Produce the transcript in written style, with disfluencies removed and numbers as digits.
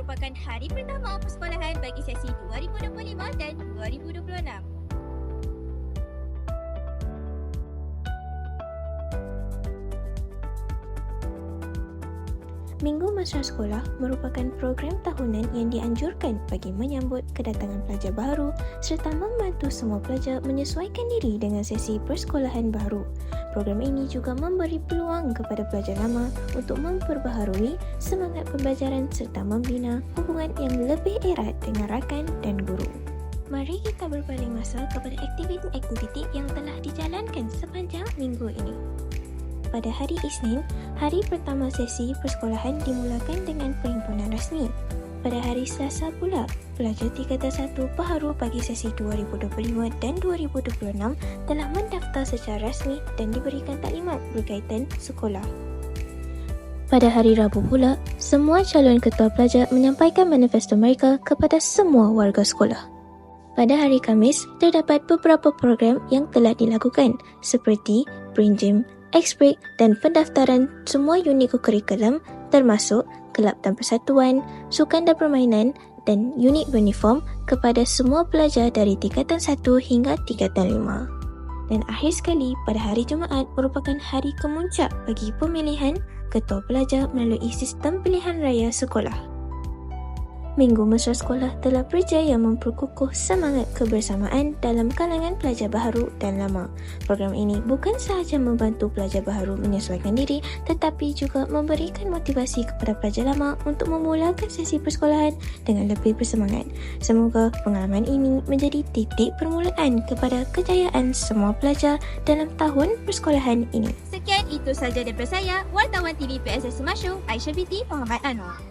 merupakan hari pertama persekolahan bagi sesi 2025 dan 2026. Minggu Mesra Sekolah merupakan program tahunan yang dianjurkan bagi menyambut kedatangan pelajar baru serta membantu semua pelajar menyesuaikan diri dengan sesi persekolahan baru. Program ini juga memberi peluang kepada pelajar lama untuk memperbaharui semangat pembelajaran serta membina hubungan yang lebih erat dengan rakan dan guru. Mari kita berpaling masa kepada aktiviti-aktiviti yang telah dijalankan sepanjang minggu ini. Pada hari Isnin, hari pertama sesi persekolahan dimulakan dengan perhimpunan rasmi. Pada hari Selasa pula, pelajar tingkatan 1 baharu bagi sesi 2025 dan 2026 telah mendaftar secara rasmi dan diberikan taklimat berkaitan sekolah. Pada hari Rabu pula, semua calon ketua pelajar menyampaikan manifesto mereka kepada semua warga sekolah. Pada hari Khamis, terdapat beberapa program yang telah dilakukan seperti Brain Gym, X-Break dan pendaftaran semua unit kurikulum termasuk kelab dan persatuan, sukan dan permainan dan unit uniform kepada semua pelajar dari tingkatan 1 hingga tingkatan 5. Dan akhir sekali, pada hari Jumaat merupakan hari kemuncak bagi pemilihan ketua pelajar melalui sistem pilihan raya sekolah. Minggu Mesra Sekolah telah berjaya memperkukuh semangat kebersamaan dalam kalangan pelajar baharu dan lama. Program ini bukan sahaja membantu pelajar baharu menyesuaikan diri tetapi juga memberikan motivasi kepada pelajar lama untuk memulakan sesi persekolahan dengan lebih bersemangat. Semoga pengalaman ini menjadi titik permulaan kepada kejayaan semua pelajar dalam tahun persekolahan ini. Sekian itu sahaja daripada saya, wartawan TV PSS Semashu, Aisyah binti Muhammad Anwar.